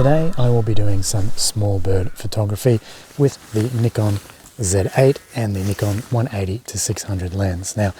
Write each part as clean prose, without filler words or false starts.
today I will be doing some small bird photography with the Nikon Z8 and the Nikon 180-600 lens. Now,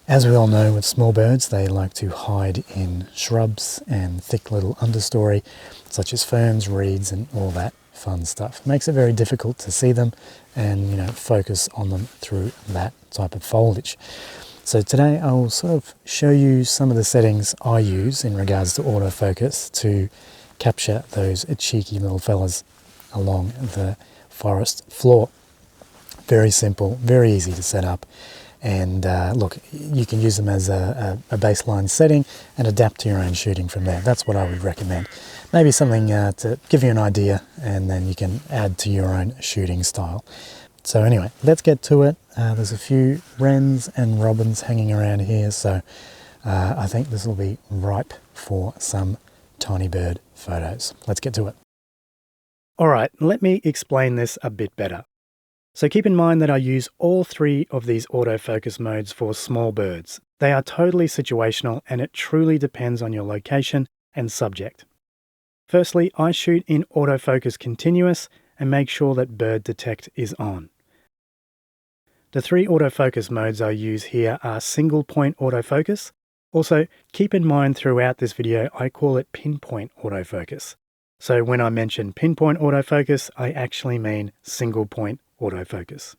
as we all know, with small birds, they like to hide in shrubs and thick little understory, such as ferns, reeds, and all that fun stuff. It makes it very difficult to see them and, focus on them through that type of foliage. So today I will sort of show you some of the settings I use in regards to autofocus to capture those cheeky little fellas along the forest floor. Very simple, very easy to set up. And look, you can use them as a baseline setting and adapt to your own shooting from there. That's what I would recommend. Maybe something to give you an idea, and then you can add to your own shooting style. So anyway, let's get to it. There's a few wrens and robins hanging around here, so I think this will be ripe for some tiny bird photos. Let's get to it. All right, let me explain this a bit better. So keep in mind that I use all three of these autofocus modes for small birds. They are totally situational, and it truly depends on your location and subject. Firstly, I shoot in autofocus continuous and make sure that bird detect is on. The three autofocus modes I use here are single point autofocus. Also, keep in mind throughout this video, I call it pinpoint autofocus. So when I mention pinpoint autofocus, I actually mean single point autofocus.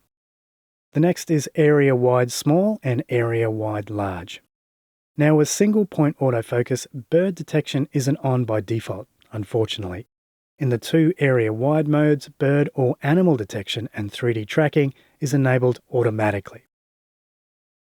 The next is area wide small and area wide large. Now with single point autofocus, bird detection isn't on by default, unfortunately. In the two area wide modes, bird or animal detection and 3D tracking is enabled automatically.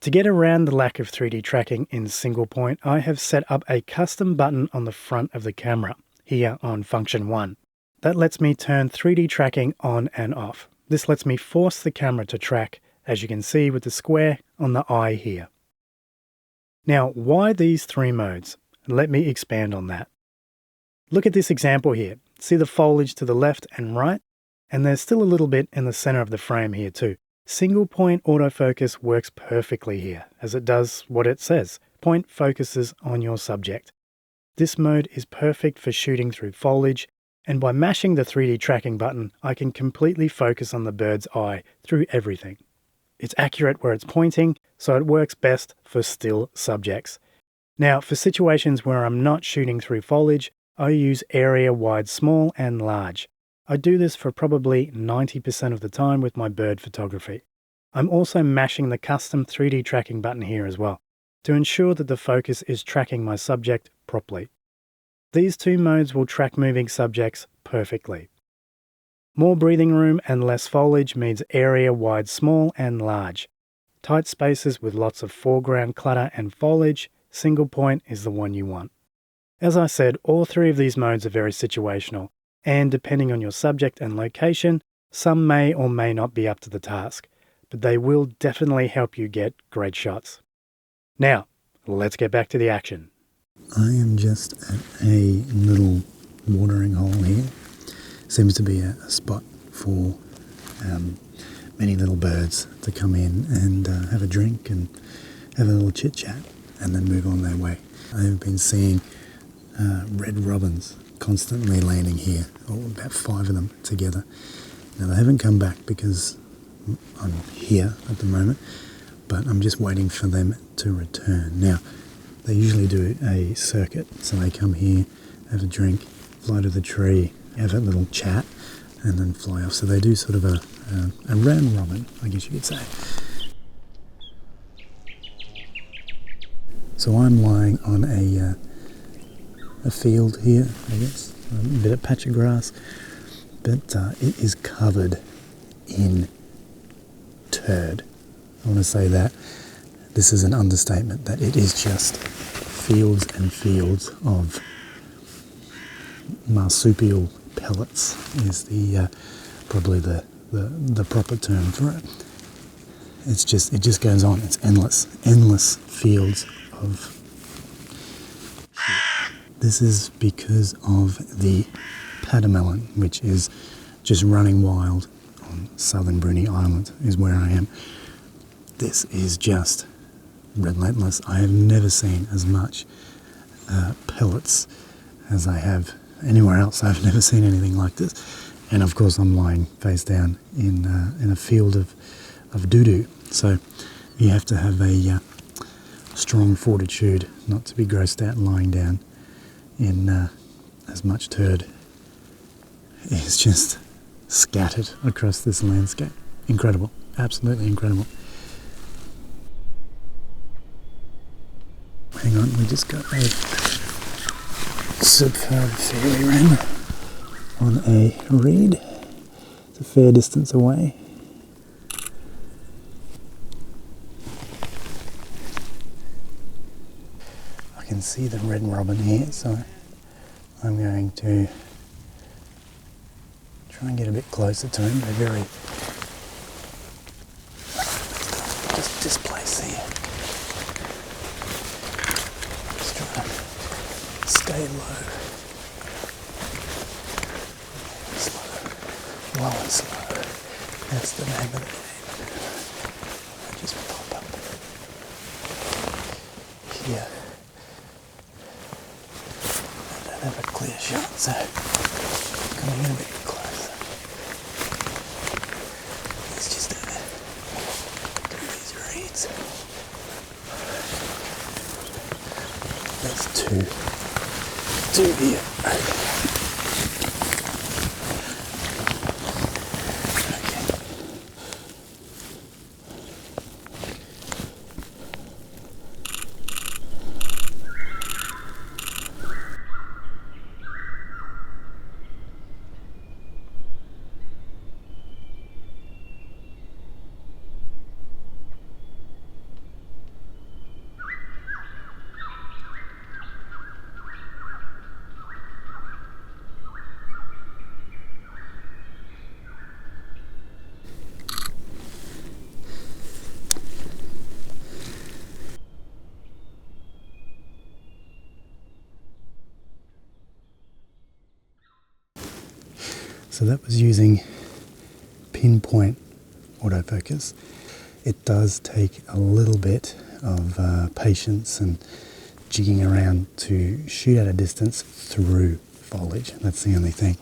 To get around the lack of 3D tracking in single point, I have set up a custom button on the front of the camera, here on function 1. That lets me turn 3D tracking on and off. This lets me force the camera to track, as you can see with the square on the eye here. Now, why these three modes? Let me expand on that. Look at this example here. See the foliage to the left and right? And there's still a little bit in the center of the frame here too. Single point autofocus works perfectly here, as it does what it says. Point focuses on your subject. This mode is perfect for shooting through foliage, and by mashing the 3D tracking button, I can completely focus on the bird's eye through everything. It's accurate where it's pointing, so it works best for still subjects. Now, for situations where I'm not shooting through foliage, I use area wide small and large. I do this for probably 90% of the time with my bird photography. I'm also mashing the custom 3D tracking button here as well, to ensure that the focus is tracking my subject properly. These two modes will track moving subjects perfectly. More breathing room and less foliage means area wide small and large. Tight spaces with lots of foreground clutter and foliage, single point is the one you want. As I said, all three of these modes are very situational, and depending on your subject and location, some may or may not be up to the task, but they will definitely help you get great shots. Now, let's get back to the action. I am just at a little watering hole here. Seems to be a spot for many little birds to come in and have a drink and have a little chit chat and then move on their way. I have been seeing red robins constantly landing here, about 5 of them together. Now they haven't come back because I'm here at the moment, but I'm just waiting for them to return. Now, they usually do a circuit, so they come here, have a drink, fly to the tree, have a little chat, and then fly off. So they do sort of a round robin, I guess you could say. So I'm lying on a field here, I guess, a bit of patch of grass, but it is covered in turd. I want to say that. This is an understatement, that it is just fields and fields of marsupial pellets is the probably the proper term for it. It just goes on. It's endless fields of. This is because of the pademelon, which is just running wild on southern Bruny Island, is where I am. This is just relentless. I have never seen as much pellets as I have anywhere else. I've never seen anything like this. And of course I'm lying face down in a field of doo-doo. So you have to have a strong fortitude not to be grossed out lying down in as much turd is just scattered across this landscape. Incredible, absolutely incredible. Hang on, we just got a superb fairy wren on a reed. It's a fair distance away. I can see the red robin here, so I'm going to try and get a bit closer to him. They're very just displaced here. Just try to stay low. Slow. Low and slow. That's the name of the game. I just pop up here. I don't have a clear shot, so coming in a bit closer. Let's just do these reeds. There's two here. So that was using pinpoint autofocus. It does take a little bit of patience and jigging around to shoot at a distance through foliage. That's the only thing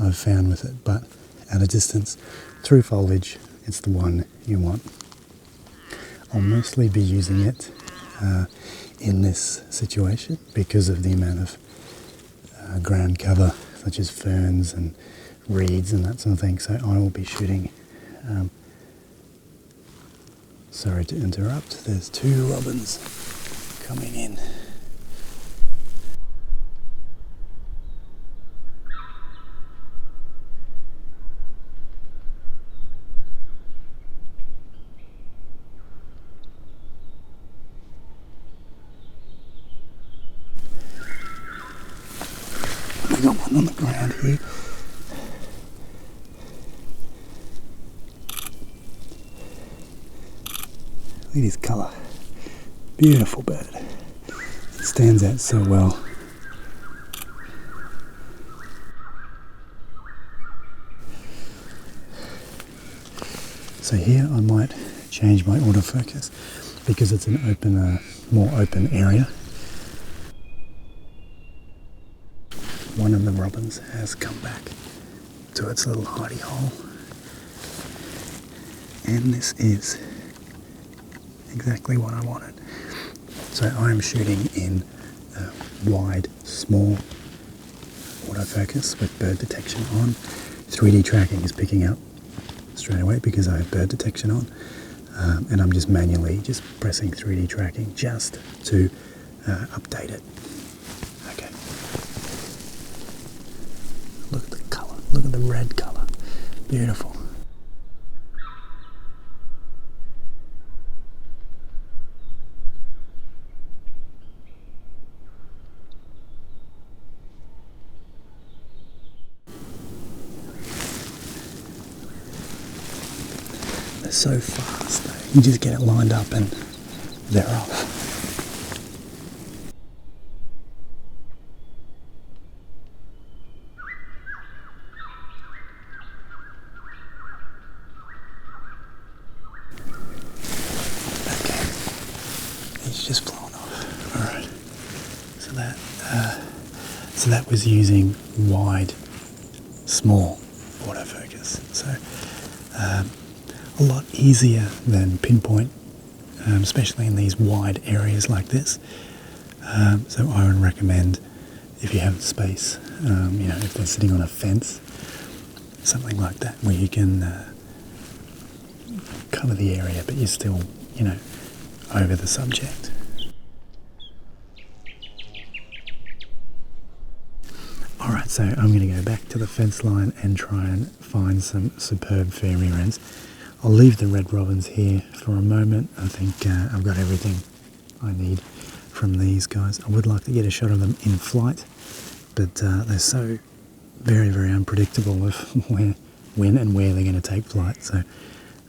I've found with it. But at a distance through foliage, it's the one you want. I'll mostly be using it in this situation because of the amount of ground cover, such as ferns and reeds and that sort of thing. So I will be shooting. Sorry to interrupt. There's two robins coming in. We got one on the ground here. Look at his colour. Beautiful bird. It stands out so well. So here I might change my autofocus because it's an open, more open area. One of the robins has come back to its little hidey hole, and this is exactly what I wanted. So I'm shooting in wide, small autofocus with bird detection on. 3D tracking is picking up straight away because I have bird detection on, and I'm just manually just pressing 3D tracking just to update it. Okay. Look at the colour. Look at the red colour. Beautiful. So fast though. You just get it lined up and they're off. Okay, he's just flown off. Alright, so So that was using wide, small autofocus. So a lot easier than pinpoint, especially in these wide areas like this. So I would recommend, if you have space, if they're sitting on a fence, something like that, where you can cover the area, but you're still, over the subject. Alright, so I'm going to go back to the fence line and try and find some superb fairy wrens. I'll leave the red robins here for a moment. I think I've got everything I need from these guys. I would like to get a shot of them in flight, but they're so very, very unpredictable of when and where they're going to take flight. So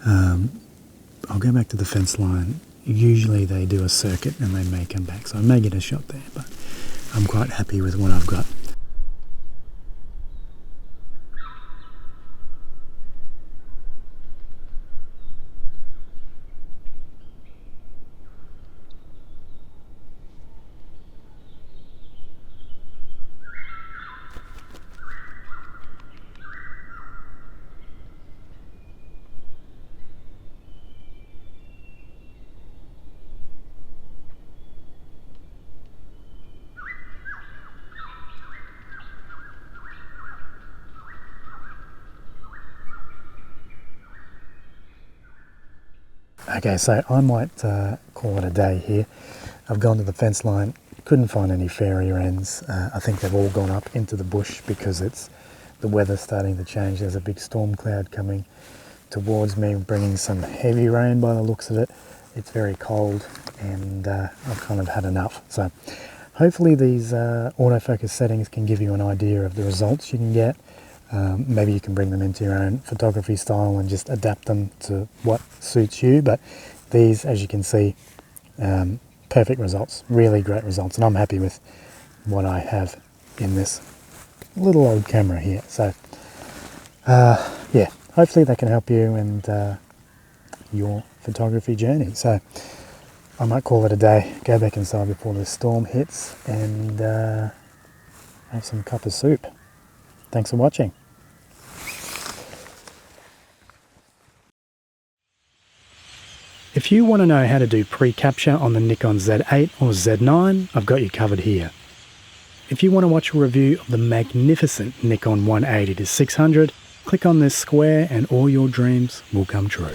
I'll go back to the fence line. Usually they do a circuit and they may come back, so I may get a shot there, but I'm quite happy with what I've got. Okay, so I might call it a day here. I've gone to the fence line, couldn't find any fairy wrens. I think they've all gone up into the bush because the weather's starting to change. There's a big storm cloud coming towards me, bringing some heavy rain by the looks of it. It's very cold and I've kind of had enough. So hopefully these autofocus settings can give you an idea of the results you can get. Maybe you can bring them into your own photography style and just adapt them to what suits you. But these, as you can see, perfect results, really great results. And I'm happy with what I have in this little old camera here. So yeah, hopefully that can help you and your photography journey. So I might call it a day, go back inside before the storm hits and have some cup of soup. Thanks for watching. If you want to know how to do pre-capture on the Nikon Z8 or Z9, I've got you covered here. If you want to watch a review of the magnificent Nikon 180-600, click on this square and all your dreams will come true.